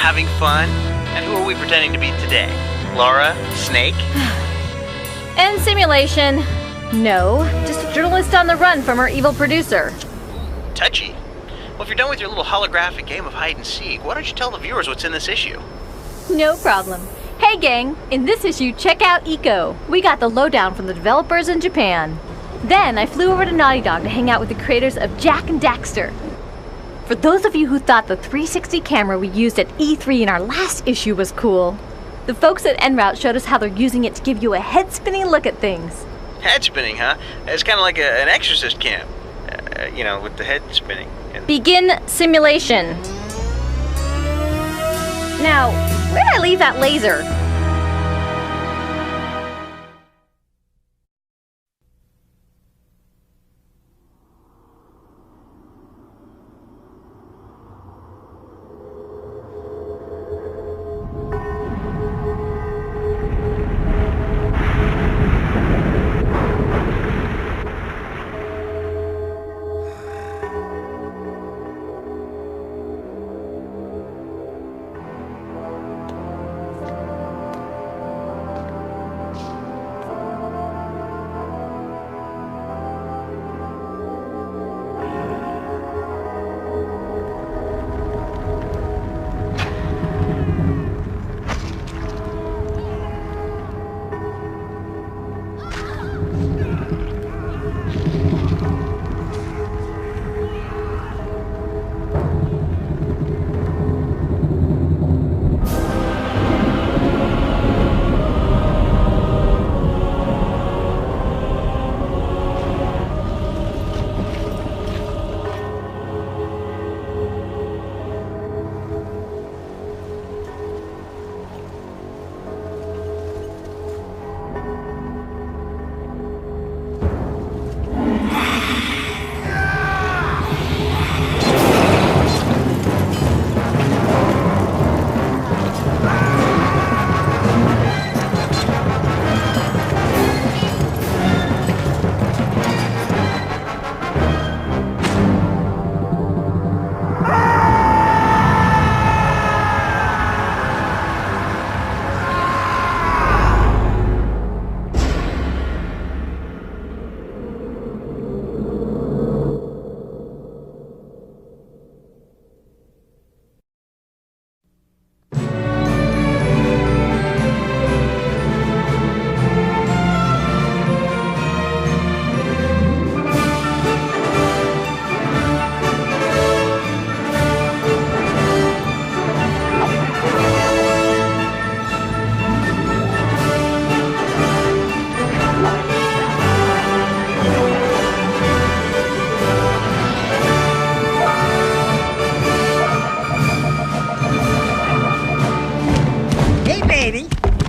having fun? And who are we pretending to be today? Laura? Snake? And simulation. No, just a journalist on the run from her evil producer. Touchy. Well, if you're done with your little holographic game of hide and seek, why don't you tell the viewers what's in this issue? No problem. Hey gang, in this issue, check out Eco. We got the lowdown from the developers in Japan. Then I flew over to Naughty Dog to hang out with the creators of Jak and Daxter. For those of you who thought the 360 camera we used at E3 in our last issue was cool, the folks at En Route showed us how they're using it to give you a head-spinning look at things. Head spinning, huh? It's kind of like an exorcist camp. With the head spinning. Begin simulation. Now, where did I leave that laser?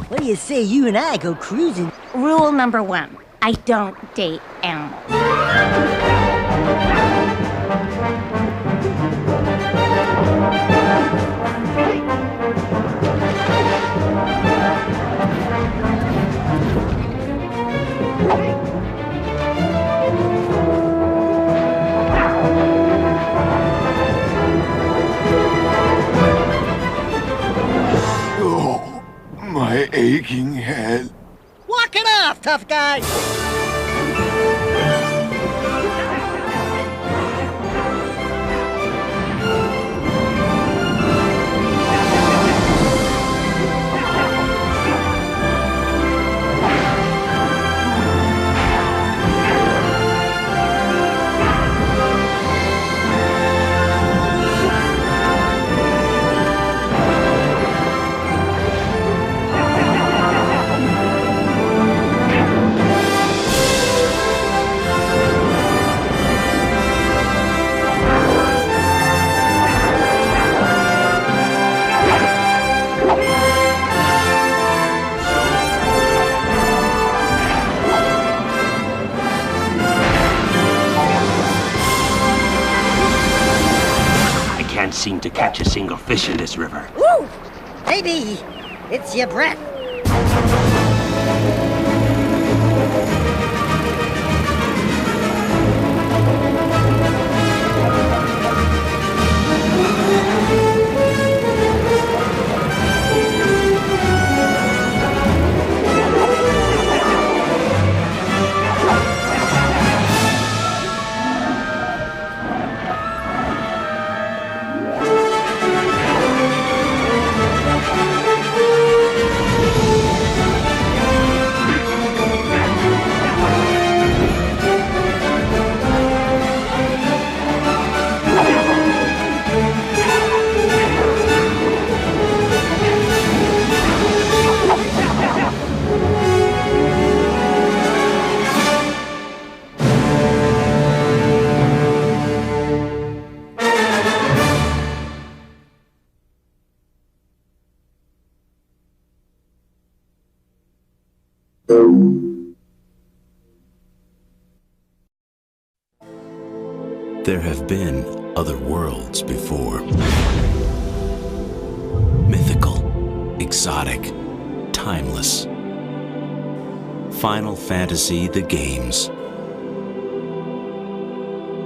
What do you say you and I go cruising? Rule number 1, I don't date animals. My aching head. Walk it off, tough guy! Can't seem to catch a single fish in this river. Woo! Maybe it's your breath. There have been other worlds before. Mythical, exotic, timeless. Final Fantasy: The Games.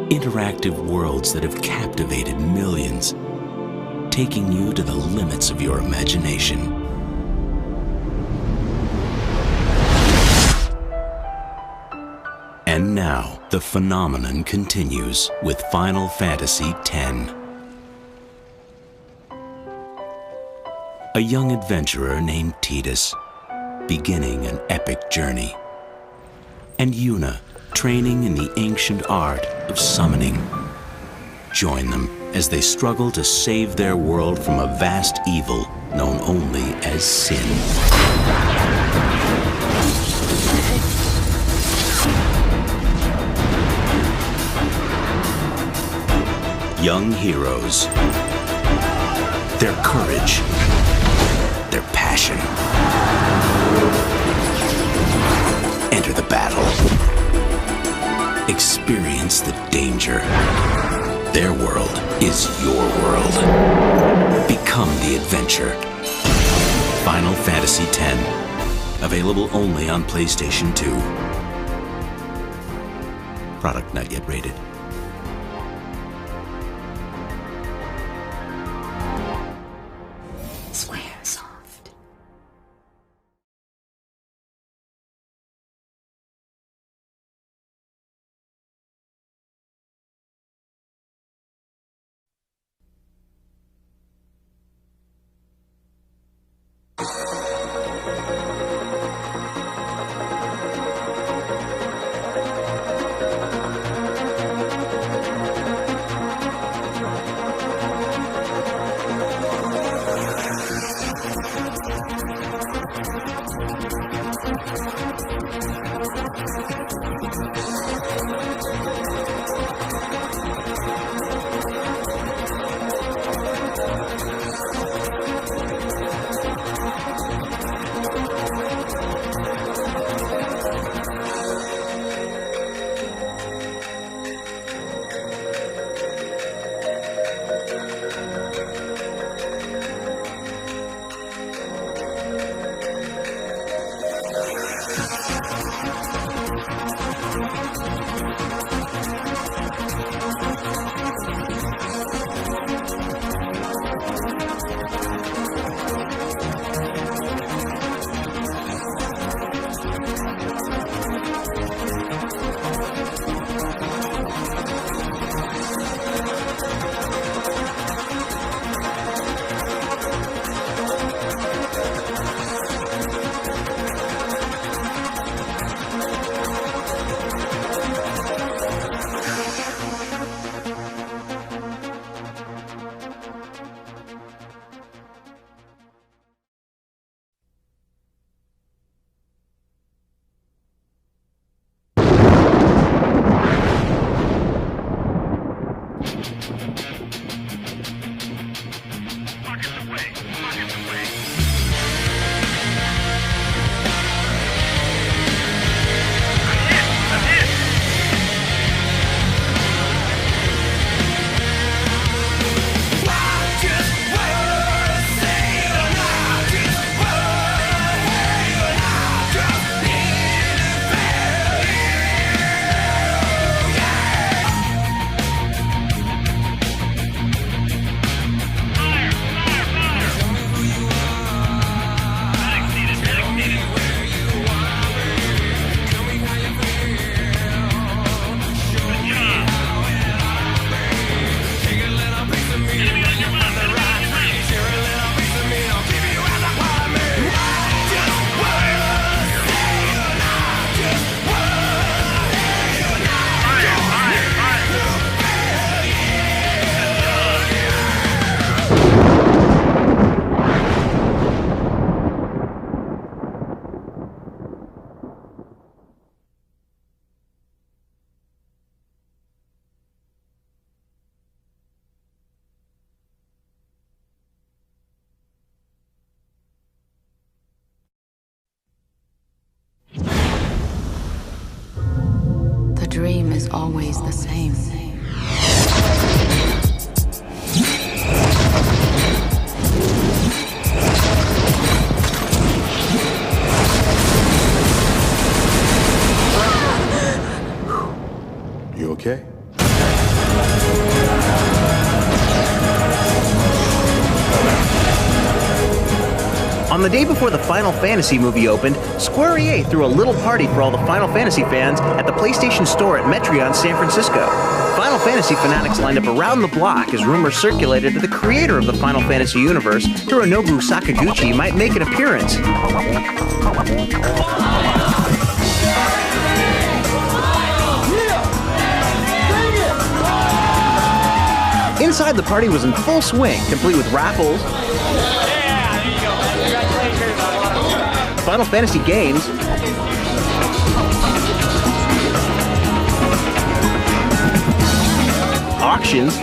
Interactive worlds that have captivated millions, taking you to the limits of your imagination. And now, the phenomenon continues with Final Fantasy X. A young adventurer named Tidus, beginning an epic journey. And Yuna, training in the ancient art of summoning. Join them as they struggle to save their world from a vast evil known only as sin. Young heroes, their courage, their passion. Enter the battle. Experience the danger. Their world is your world. Become the adventure. Final Fantasy X. Available only on PlayStation 2. Product not yet rated. Swear soft. is always the same. You okay? On the day before the Final Fantasy movie opened, Square EA threw a little party for all the Final Fantasy fans at the PlayStation Store at Metreon, San Francisco. Final Fantasy fanatics lined up around the block as rumors circulated that the creator of the Final Fantasy universe, Hironobu Sakaguchi, might make an appearance. Inside, the party was in full swing, complete with raffles, Final Fantasy games, auctions,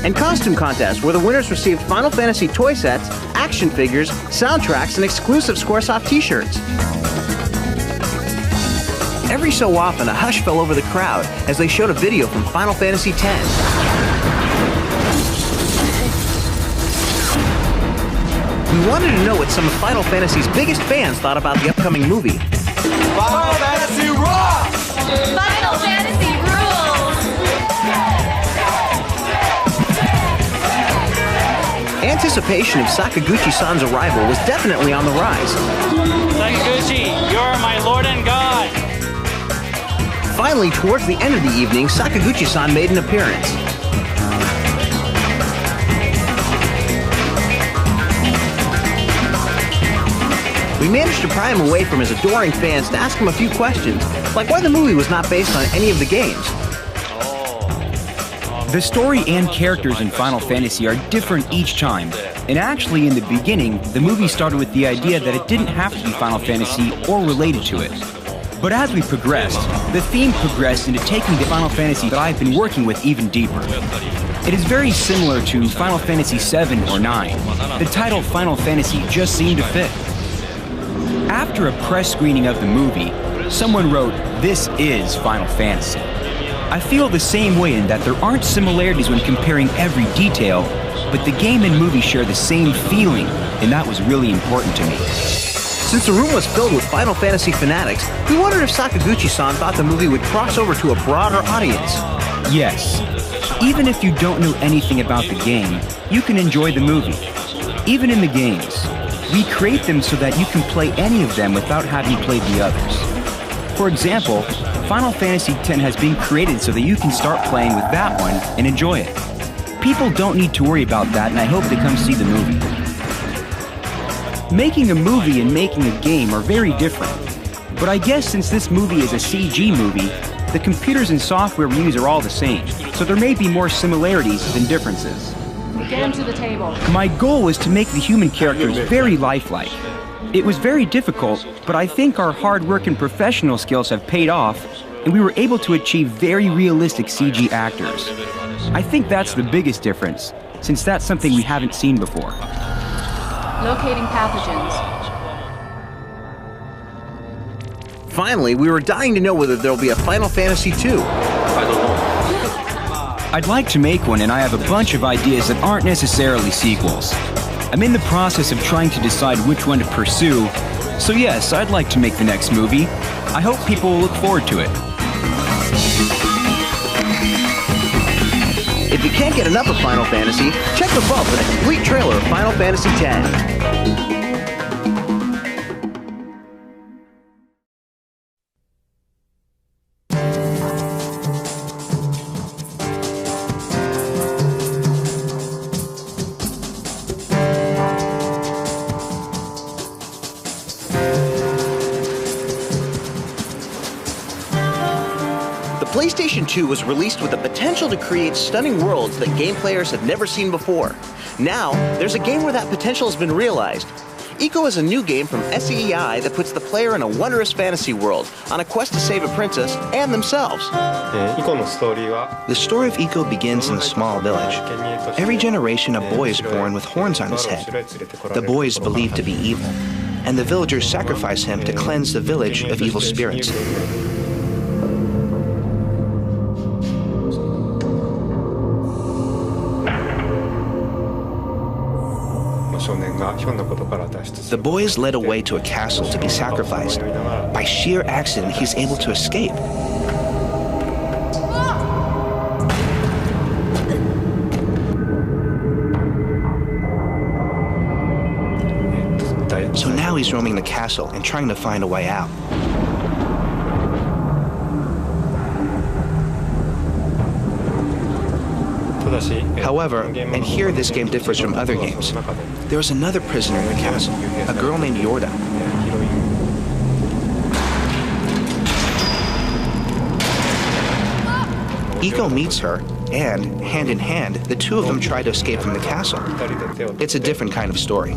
and costume contests where the winners received Final Fantasy toy sets, action figures, soundtracks, and exclusive Squaresoft t-shirts. Every so often, a hush fell over the crowd as they showed a video from Final Fantasy X. We wanted to know what some of Final Fantasy's biggest fans thought about the upcoming movie. Final Fantasy rocks! Final Fantasy rules! Anticipation of Sakaguchi-san's arrival was definitely on the rise. Sakaguchi, you're my lord and god! Finally, towards the end of the evening, Sakaguchi-san made an appearance. We managed to pry him away from his adoring fans to ask him a few questions, like why the movie was not based on any of the games. The story and characters in Final Fantasy are different each time, and actually in the beginning, the movie started with the idea that it didn't have to be Final Fantasy or related to it. But as we progressed, the theme progressed into taking the Final Fantasy that I've been working with even deeper. It is very similar to Final Fantasy VII or IX. The title Final Fantasy just seemed to fit. After a press screening of the movie, someone wrote, "This is Final Fantasy." I feel the same way in that there aren't similarities when comparing every detail, but the game and movie share the same feeling, and that was really important to me. Since the room was filled with Final Fantasy fanatics, we wondered if Sakaguchi-san thought the movie would cross over to a broader audience. Yes. Even if you don't know anything about the game, you can enjoy the movie. Even in the games, we create them so that you can play any of them without having played the others. For example, Final Fantasy X has been created so that you can start playing with that one and enjoy it. People don't need to worry about that, and I hope they come see the movie. Making a movie and making a game are very different. But I guess since this movie is a CG movie, the computers and software we use are all the same, so there may be more similarities than differences. Get him to the table. My goal was to make the human characters very lifelike. It was very difficult, but I think our hard work and professional skills have paid off, and we were able to achieve very realistic CG actors. I think that's the biggest difference, since that's something we haven't seen before. Locating pathogens. Finally, we were dying to know whether there'll be a Final Fantasy II. I'd like to make one, and I have a bunch of ideas that aren't necessarily sequels. I'm in the process of trying to decide which one to pursue, so yes, I'd like to make the next movie. I hope people will look forward to it. If you can't get enough of Final Fantasy, check the vault for the complete trailer of Final Fantasy X. The PlayStation 2 was released with the potential to create stunning worlds that game players have never seen before. Now, there's a game where that potential has been realized. Eco is a new game from SEI that puts the player in a wondrous fantasy world on a quest to save a princess and themselves. The story of Eco begins in a small village. Every generation, a boy is born with horns on his head. The boy is believed to be evil, and the villagers sacrifice him to cleanse the village of evil spirits. The boy is led away to a castle to be sacrificed. By sheer accident, he's able to escape. So now he's roaming the castle and trying to find a way out. However, and here this game differs from other games, there is another prisoner in the castle, a girl named Yorda. Eco meets her, and, hand in hand, the two of them try to escape from the castle. It's a different kind of story.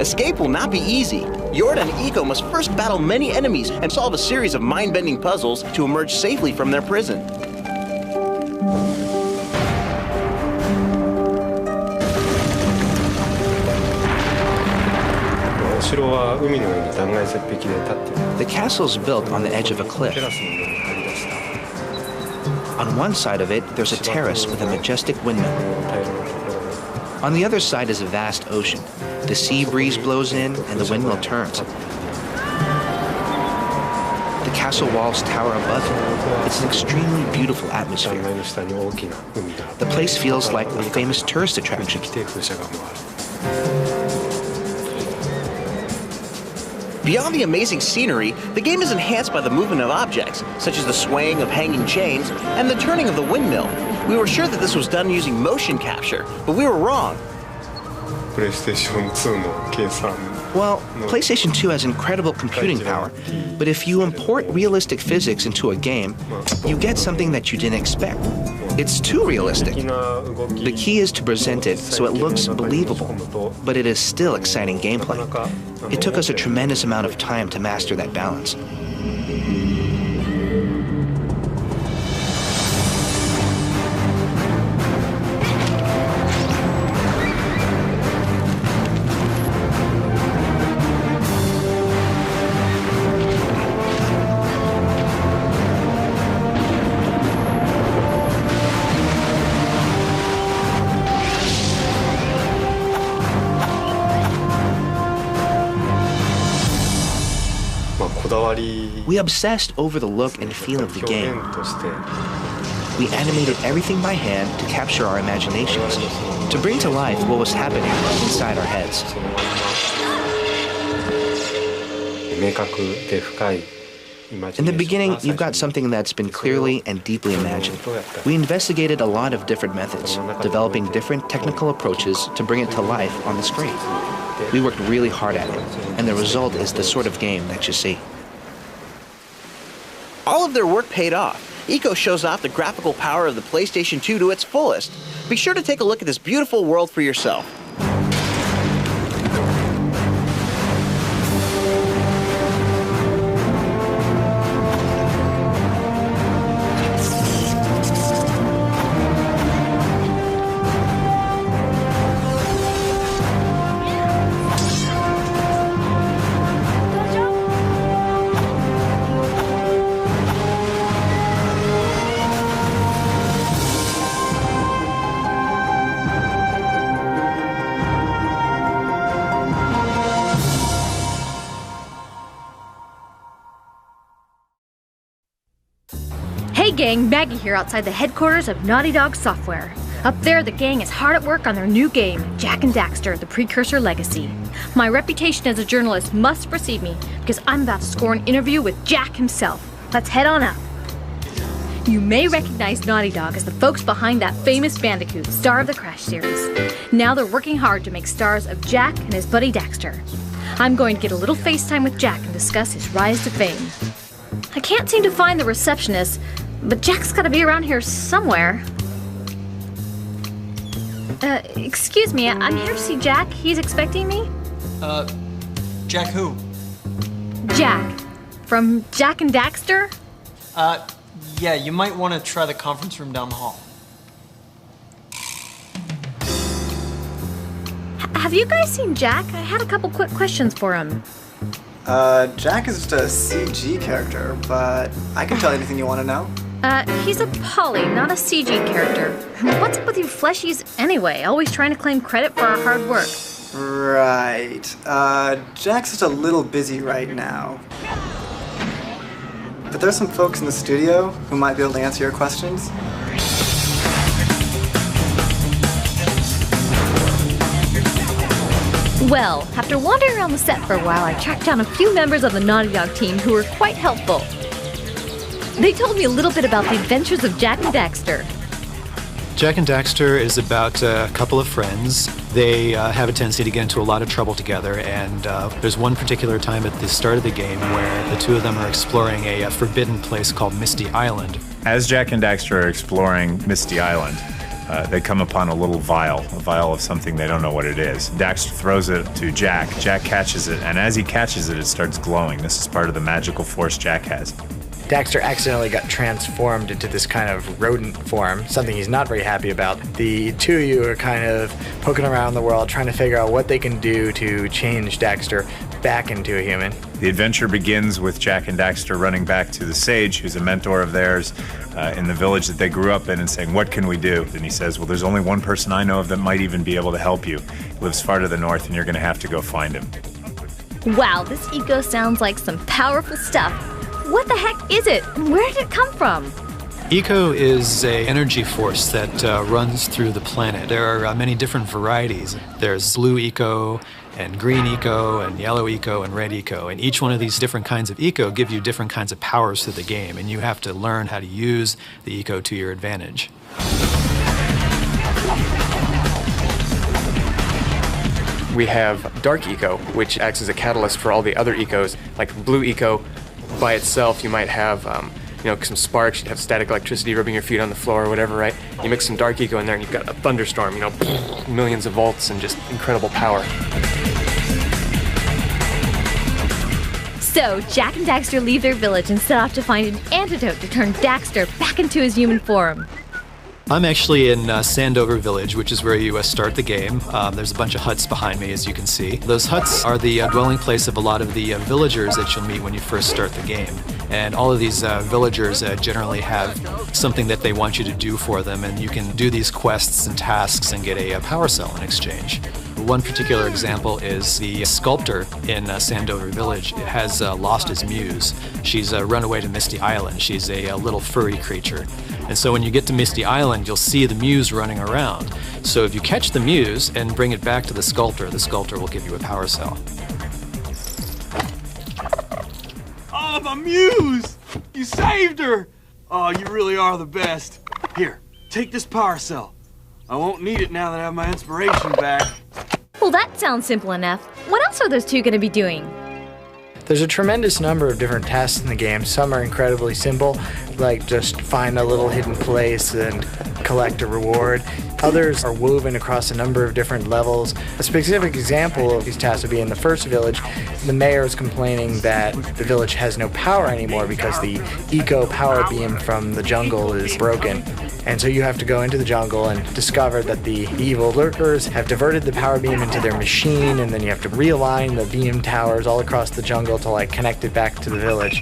Escape will not be easy. Yorda and Eco must first battle many enemies and solve a series of mind-bending puzzles to emerge safely from their prison. The castle is built on the edge of a cliff. On one side of it, there's a terrace with a majestic windmill. On the other side is a vast ocean. The sea breeze blows in and the windmill turns. The castle walls tower above it. It's an extremely beautiful atmosphere. The place feels like a famous tourist attraction. Beyond the amazing scenery, the game is enhanced by the movement of objects, such as the swaying of hanging chains and the turning of the windmill. We were sure that this was done using motion capture, but we were wrong. Well, PlayStation 2 has incredible computing power, but if you import realistic physics into a game, you get something that you didn't expect. It's too realistic. The key is to present it so it looks believable, but it is still exciting gameplay. It took us a tremendous amount of time to master that balance. We obsessed over the look and feel of the game. We animated everything by hand to capture our imaginations, to bring to life what was happening inside our heads. In the beginning, you've got something that's been clearly and deeply imagined. We investigated a lot of different methods, developing different technical approaches to bring it to life on the screen. We worked really hard at it, and the result is the sort of game that you see. All of their work paid off. Eco shows off the graphical power of the PlayStation 2 to its fullest. Be sure to take a look at this beautiful world for yourself. Hey gang, Maggie here outside the headquarters of Naughty Dog Software. Up there, the gang is hard at work on their new game, Jak and Daxter, the Precursor Legacy. My reputation as a journalist must precede me, because I'm about to score an interview with Jak himself. Let's head on up. You may recognize Naughty Dog as the folks behind that famous Bandicoot, star of the Crash series. Now they're working hard to make stars of Jak and his buddy Daxter. I'm going to get a little FaceTime with Jak and discuss his rise to fame. I can't seem to find the receptionist, but Jak's gotta be around here somewhere. Excuse me, I'm here to see Jack. He's expecting me? Jack who? Jack. From Jack and Daxter? Yeah, you might want to try the conference room down the hall. Have you guys seen Jack? I had a couple quick questions for him. Jack is just a CG character, but I can tell you anything you want to know. He's a poly, not a CG character. What's up with you fleshies anyway? Always trying to claim credit for our hard work. Right. Jack's just a little busy right now. But there's some folks in the studio who might be able to answer your questions. Well, after wandering around the set for a while, I tracked down a few members of the Naughty Dog team who were quite helpful. They told me a little bit about the adventures of Jack and Daxter. Jack and Daxter is about a couple of friends. They have a tendency to get into a lot of trouble together, and there's one particular time at the start of the game where the two of them are exploring a forbidden place called Misty Island. As Jack and Daxter are exploring Misty Island, they come upon a little vial of something they don't know what it is. Daxter throws it to Jack. Jack catches it, and as he catches it, it starts glowing. This is part of the magical force Jack has. Daxter accidentally got transformed into this kind of rodent form, something he's not very happy about. The two of you are kind of poking around the world, trying to figure out what they can do to change Daxter back into a human. The adventure begins with Jack and Daxter running back to the sage, who's a mentor of theirs in the village that they grew up in, and saying, "What can we do?" And he says, "Well, there's only one person I know of that might even be able to help you. He lives far to the north, and you're going to have to go find him." Wow, this eco sounds like some powerful stuff. What the heck is it? Where did it come from? Eco is an energy force that runs through the planet. There are many different varieties. There's blue eco, and green eco, and yellow eco, and red eco. And each one of these different kinds of eco give you different kinds of powers to the game, and you have to learn how to use the eco to your advantage. We have dark eco, which acts as a catalyst for all the other ecos. Like blue eco, by itself, you might have some sparks, you'd have static electricity rubbing your feet on the floor or whatever, right? You mix some dark eco in there and you've got a thunderstorm, millions of volts and just incredible power. So, Jack and Daxter leave their village and set off to find an antidote to turn Daxter back into his human form. I'm actually in Sandover Village, which is where you start the game. There's a bunch of huts behind me, as you can see. Those huts are the dwelling place of a lot of the villagers that you'll meet when you first start the game. And all of these villagers generally have something that they want you to do for them, and you can do these quests and tasks and get a power cell in exchange. One particular example is the sculptor in Sandover Village has lost his muse. She's run away to Misty Island. She's a little furry creature. And so when you get to Misty Island, you'll see the muse running around. So if you catch the muse and bring it back to the sculptor will give you a power cell. Oh, my muse! You saved her! Oh, you really are the best. Here, take this power cell. I won't need it now that I have my inspiration back. Well, that sounds simple enough. What else are those two going to be doing? There's a tremendous number of different tasks in the game. Some are incredibly simple, like just find a little hidden place and collect a reward. Others are woven across a number of different levels. A specific example of these tasks would be in the first village. The mayor is complaining that the village has no power anymore because the eco power beam from the jungle is broken. And so you have to go into the jungle and discover that the evil lurkers have diverted the power beam into their machine, and then you have to realign the beam towers all across the jungle to connect it back to the village.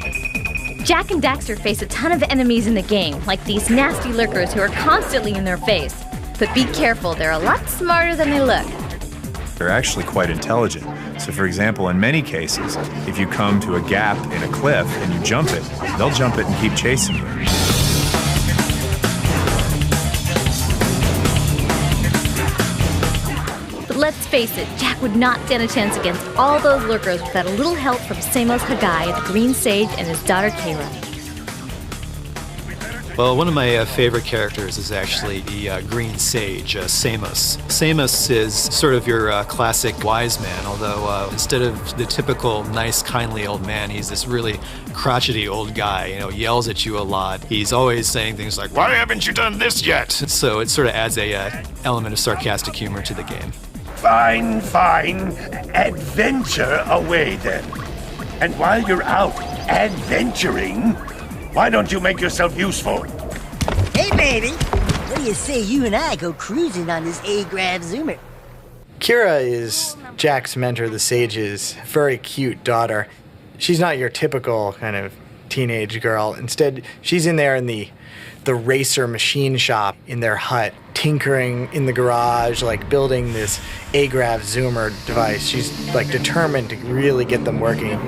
Jack and Daxter face a ton of enemies in the game, like these nasty lurkers who are constantly in their face. But be careful, they're a lot smarter than they look. They're actually quite intelligent. So for example, in many cases, if you come to a gap in a cliff and you jump it, they'll jump it and keep chasing you. But let's face it, Jack would not stand a chance against all those lurkers without a little help from Samos Hagai, the Green Sage, and his daughter Kayla. Well, one of my favorite characters is actually the Green Sage, Samos. Samos is sort of your classic wise man, although instead of the typical nice, kindly old man, he's this really crotchety old guy, yells at you a lot. He's always saying things like, "Why haven't you done this yet?" So it sort of adds a element of sarcastic humor to the game. Fine, fine. Adventure away then. And while you're out adventuring, why don't you make yourself useful? Hey, baby. What do you say you and I go cruising on this A-Grav Zoomer? Kira is Jack's mentor, the Sage's very cute daughter. She's not your typical kind of teenage girl. Instead, she's in there in the racer machine shop in their hut, tinkering in the garage, like building this A-Grav Zoomer device. She's like determined to really get them working.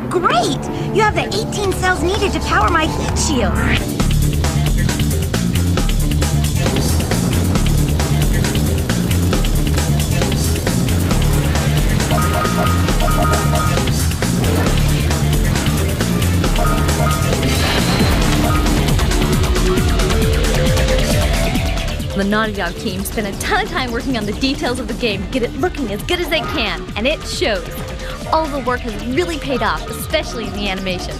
Great! You have the 18 cells needed to power my heat shield. The Naughty Dog team spent a ton of time working on the details of the game to get it looking as good as they can, and it shows. All of the work has really paid off, especially in the animations.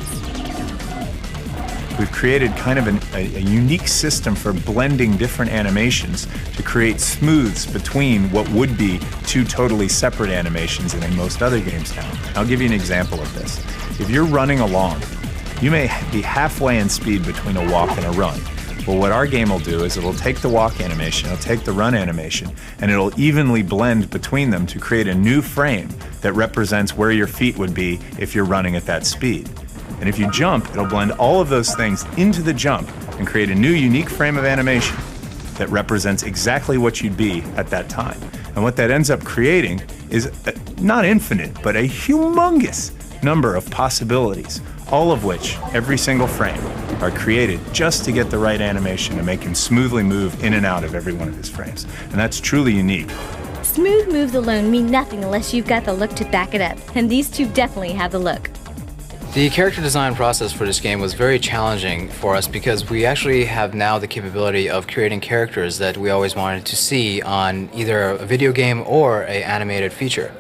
We've created kind of a unique system for blending different animations to create smooths between what would be two totally separate animations in most other games now. I'll give you an example of this. If you're running along, you may be halfway in speed between a walk and a run. Well, what our game will do is it'll take the walk animation, it'll take the run animation, and it'll evenly blend between them to create a new frame that represents where your feet would be if you're running at that speed. And if you jump, it'll blend all of those things into the jump and create a new unique frame of animation that represents exactly what you'd be at that time. And what that ends up creating is not infinite, but a humongous number of possibilities, all of which, every single frame, are created just to get the right animation to make him smoothly move in and out of every one of his frames. And that's truly unique. Smooth moves alone mean nothing unless you've got the look to back it up, and these two definitely have the look. The character design process for this game was very challenging for us because we actually have now the capability of creating characters that we always wanted to see on either a video game or an animated feature.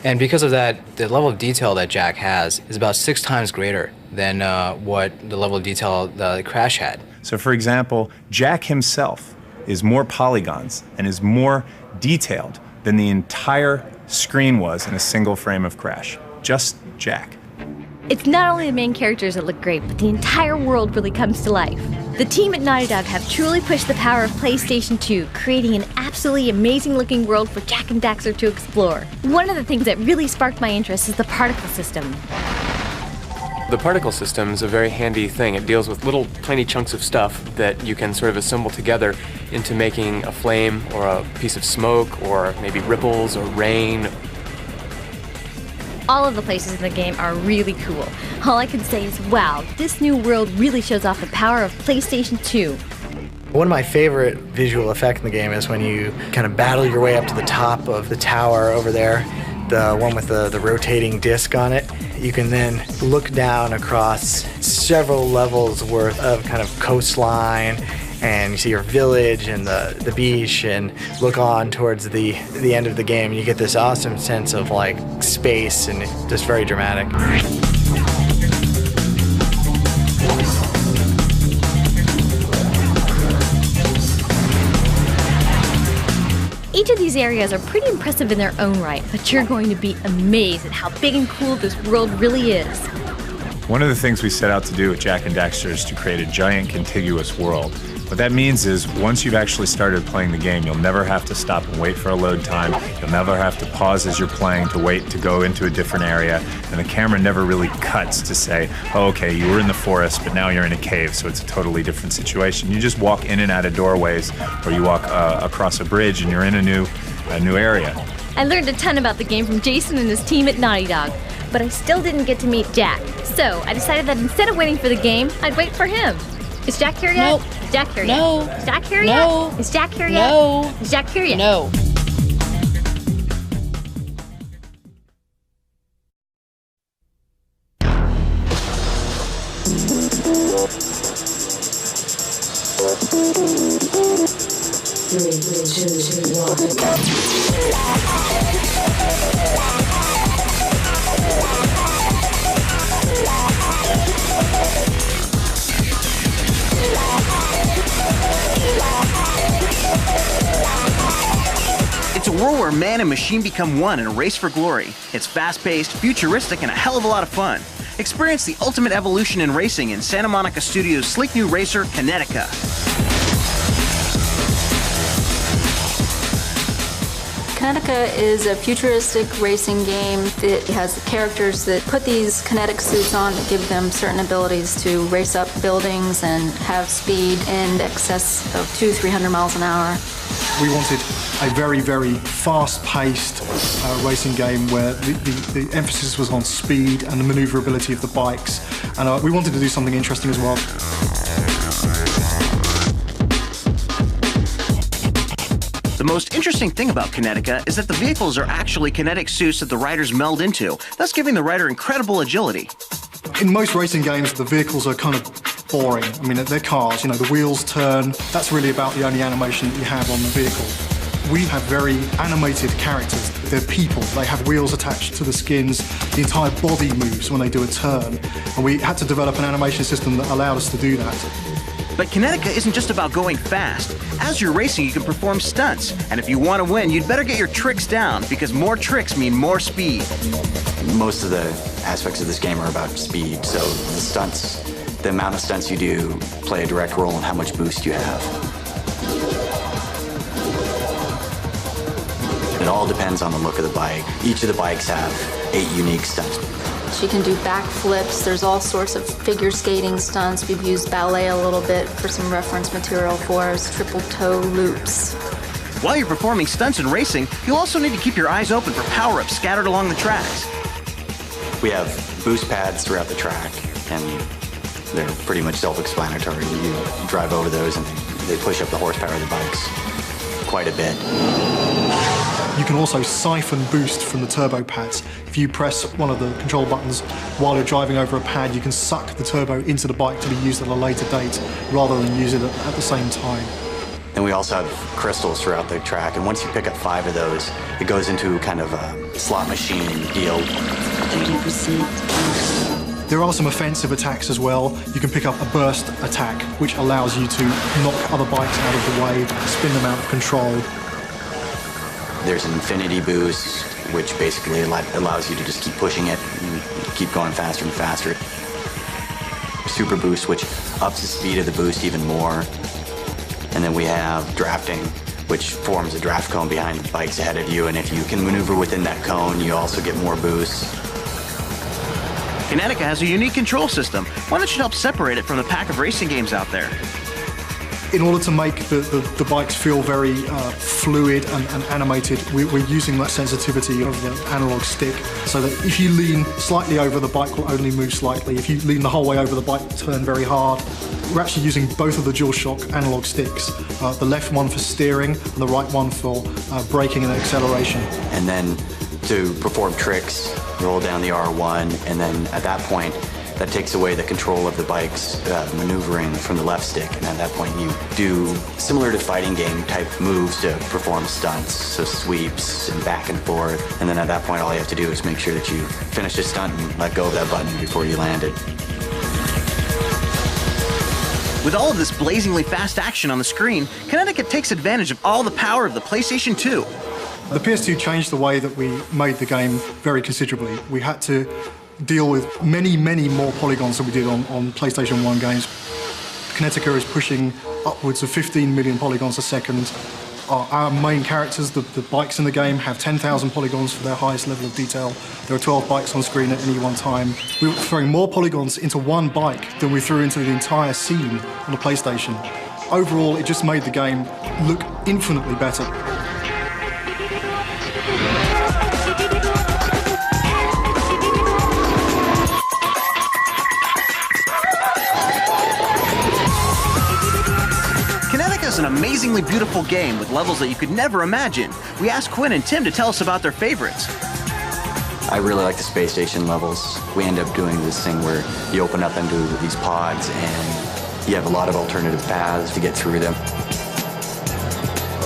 And because of that, the level of detail that Jack has is about 6 times greater than what the level of detail that Crash had. So for example, Jack himself is more polygons and is more detailed than the entire screen was in a single frame of Crash. Just Jack. It's not only the main characters that look great, but the entire world really comes to life. The team at Naughty Dog have truly pushed the power of PlayStation 2, creating an absolutely amazing-looking world for Jack and Daxter to explore. One of the things that really sparked my interest is the particle system. The particle system is a very handy thing. It deals with little tiny chunks of stuff that you can sort of assemble together into making a flame or a piece of smoke or maybe ripples or rain. All of the places in the game are really cool. All I can say is, wow, this new world really shows off the power of PlayStation 2. One of my favorite visual effects in the game is when you kind of battle your way up to the top of the tower over there, the one with the rotating disc on it. You can then look down across several levels worth of kind of coastline, and you see your village and the beach, and look on towards the end of the game, and you get this awesome sense of like space, and it's just very dramatic. Each of these areas are pretty impressive in their own right, but you're going to be amazed at how big and cool this world really is. One of the things we set out to do with Jack and Daxter is to create a giant contiguous world. What that means is once you've actually started playing the game, you'll never have to stop and wait for a load time. You'll never have to pause as you're playing to wait to go into a different area. And the camera never really cuts to say, oh, okay, you were in the forest, but now you're in a cave, so it's a totally different situation. You just walk in and out of doorways, or you walk across a bridge and you're in a new area. I learned a ton about the game from Jason and his team at Naughty Dog, but I still didn't get to meet Jack. So I decided that instead of waiting for the game, I'd wait for him. Is Jack here yet? Nope. Is Jack here yet? No. Is Jack here No. yet? Is Jack here yet? No. Is Jack here yet? No. It's a world where man and machine become one in a race for glory. It's fast-paced, futuristic, and a hell of a lot of fun. Experience the ultimate evolution in racing in Santa Monica Studios' sleek new racer, Kinetica. Kinetica is a futuristic racing game. It has characters that put these kinetic suits on that give them certain abilities to race up buildings and have speed in excess of 200-300 miles an hour. We wanted a very, very fast-paced racing game where the emphasis was on speed and the maneuverability of the bikes. And we wanted to do something interesting as well. The most interesting thing about Kinetica is that the vehicles are actually kinetic suits that the riders meld into, thus giving the rider incredible agility. In most racing games, the vehicles are kind of boring. I mean, they're cars, you know, the wheels turn. That's really about the only animation that you have on the vehicle. We have very animated characters. They're people. They have wheels attached to the skins. The entire body moves when they do a turn. And we had to develop an animation system that allowed us to do that. But Kinetica isn't just about going fast. As you're racing, you can perform stunts. And if you want to win, you'd better get your tricks down, because more tricks mean more speed. Most of the aspects of this game are about speed, so the stunts, the amount of stunts you do play a direct role in how much boost you have. It all depends on the look of the bike. Each of the bikes have 8 unique stunts. She can do backflips. There's all sorts of figure skating stunts. We've used ballet a little bit for some reference material for us, triple toe loops. While you're performing stunts and racing, you'll also need to keep your eyes open for power-ups scattered along the tracks. We have boost pads throughout the track, and they're pretty much self-explanatory. You drive over those and they push up the horsepower of the bikes quite a bit. You can also siphon boost from the turbo pads. If you press one of the control buttons while you're driving over a pad, you can suck the turbo into the bike to be used at a later date rather than use it at the same time. And we also have crystals throughout the track, and once you pick up 5 of those, it goes into kind of a slot machine deal. 30%. There are some offensive attacks as well. You can pick up a burst attack, which allows you to knock other bikes out of the way, spin them out of control. There's an infinity boost, which basically allows you to just keep pushing it and keep going faster and faster. Super boost, which ups the speed of the boost even more. And then we have drafting, which forms a draft cone behind the bikes ahead of you, and if you can maneuver within that cone, you also get more boost. Kinetica has a unique control system, one that should help separate it from the pack of racing games out there. In order to make the bikes feel very fluid and animated, we're using that sensitivity of the analog stick, so that if you lean slightly over, the bike will only move slightly. If you lean the whole way over, the bike will turn very hard. We're actually using both of the DualShock analog sticks, the left one for steering and the right one for braking and acceleration. And then to perform tricks, roll down the R1, and then at that point, that takes away the control of the bike's maneuvering from the left stick, and at that point you do similar to fighting game type moves to perform stunts, so sweeps and back and forth, and then at that point all you have to do is make sure that you finish a stunt and let go of that button before you land it. With all of this blazingly fast action on the screen, Kinetica takes advantage of all the power of the PlayStation 2. The PS2 changed the way that we made the game very considerably. We had to deal with many, many more polygons than we did on PlayStation 1 games. Kinetica is pushing upwards of 15 million polygons a second. Our main characters, the bikes in the game, have 10,000 polygons for their highest level of detail. There are 12 bikes on screen at any one time. We were throwing more polygons into one bike than we threw into the entire scene on the PlayStation. Overall, it just made the game look infinitely better. It's an amazingly beautiful game with levels that you could never imagine. We asked Quinn and Tim to tell us about their favorites. I really like the space station levels. We end up doing this thing where you open up into these pods and you have a lot of alternative paths to get through them.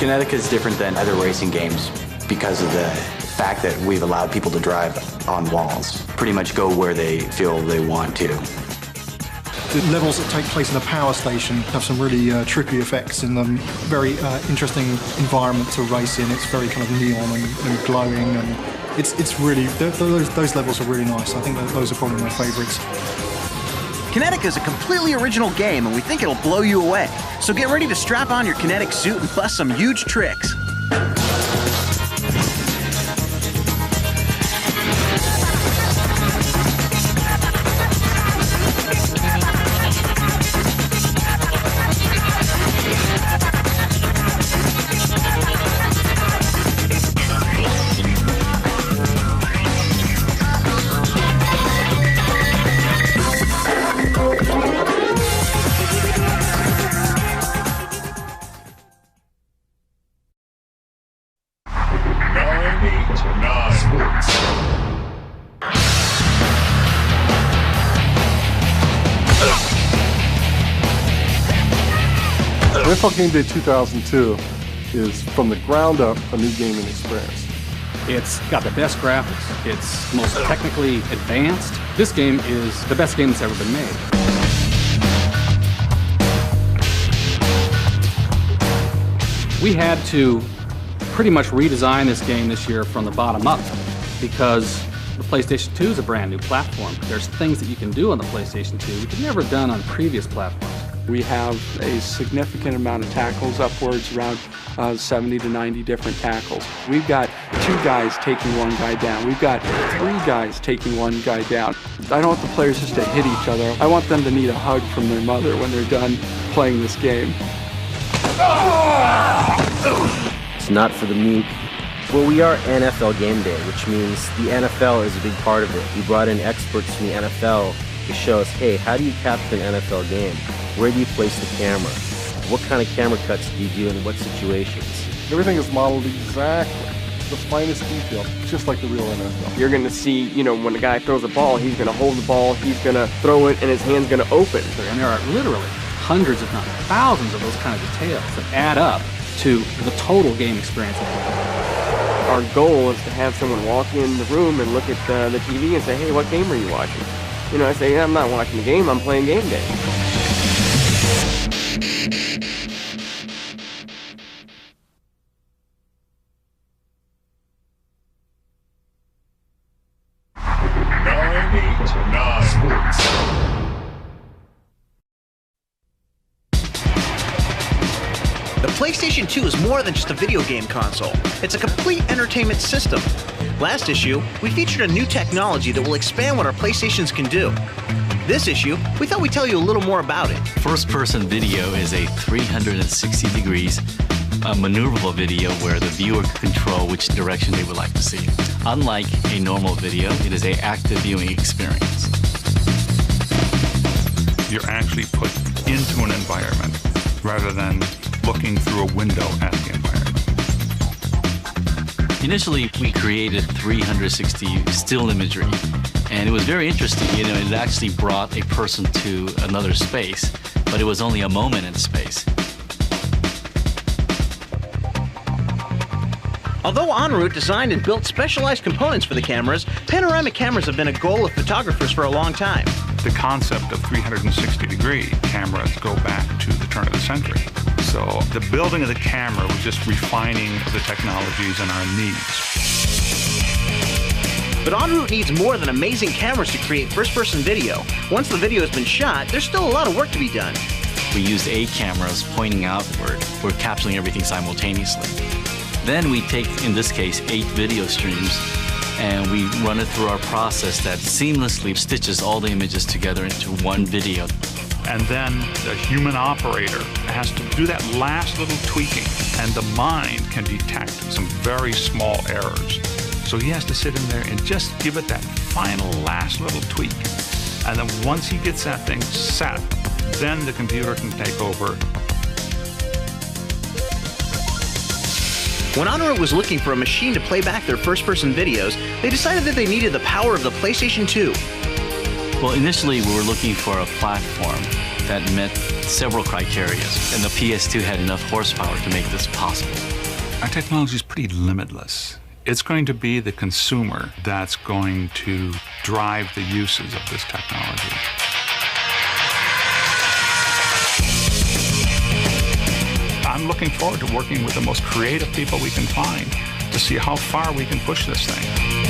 Kinetica is different than other racing games because of the fact that we've allowed people to drive on walls, pretty much go where they feel they want to. The levels that take place in a power station have some really trippy effects in them. Very interesting environment to race in. It's very kind of neon and glowing, and it's really, those levels are really nice. I think that those are probably my favorites. Kinetica is a completely original game, and we think it'll blow you away. So get ready to strap on your kinetic suit and bust some huge tricks. NFL Game Day 2002 is, from the ground up, a new gaming experience. It's got the best graphics. It's most technically advanced. This game is the best game that's ever been made. We had to pretty much redesign this game this year from the bottom up because the PlayStation 2 is a brand new platform. There's things that you can do on the PlayStation 2 you could never have done on previous platforms. We have a significant amount of tackles, upwards around 70 to 90 different tackles. We've got 2 guys taking 1 guy down. We've got 3 guys taking 1 guy down. I don't want the players just to hit each other. I want them to need a hug from their mother when they're done playing this game. It's not for the meek. Well, we are NFL Game Day, which means the NFL is a big part of it. We brought in experts from the NFL to show us, hey, how do you capture an NFL game? Where do you place the camera? What kind of camera cuts do you do in what situations? Everything is modeled exactly the finest detail, just like the real NFL. You're going to see, when a guy throws a ball, he's going to hold the ball, he's going to throw it, and his hand's going to open. And there are literally hundreds, if not thousands, of those kind of details that add up to the total game experience. Our goal is to have someone walk in the room and look at the TV and say, hey, what game are you watching? I say, I'm not watching the game, I'm playing Game Day. The PlayStation 2 is more than just a video game console. It's a complete entertainment system. Last issue, we featured a new technology that will expand what our PlayStations can do. This issue, we thought we'd tell you a little more about it. First-person video is a 360 degrees maneuverable video where the viewer can control which direction they would like to see. Unlike a normal video, it is an active viewing experience. You're actually put into an environment rather than looking through a window at the environment. Initially, we created 360 still imagery, and it was very interesting. It actually brought a person to another space, but it was only a moment in space. Although En route designed and built specialized components for the cameras, panoramic cameras have been a goal of photographers for a long time. The concept of 360-degree cameras go back to the turn of the century. So the building of the camera was just refining the technologies and our needs. But En route needs more than amazing cameras to create first-person video. Once the video has been shot, there's still a lot of work to be done. We used 8 cameras pointing outward. We're capturing everything simultaneously. Then we take, in this case, 8 video streams, and we run it through our process that seamlessly stitches all the images together into one video. And then the human operator has to do that last little tweaking, and the mind can detect some very small errors. So he has to sit in there and just give it that final last little tweak. And then once he gets that thing set, then the computer can take over. When En route was looking for a machine to play back their first-person videos, they decided that they needed the power of the PlayStation 2. Well, initially we were looking for a platform that met several criteria, and the PS2 had enough horsepower to make this possible. Our technology is pretty limitless. It's going to be the consumer that's going to drive the uses of this technology. I'm looking forward to working with the most creative people we can find to see how far we can push this thing.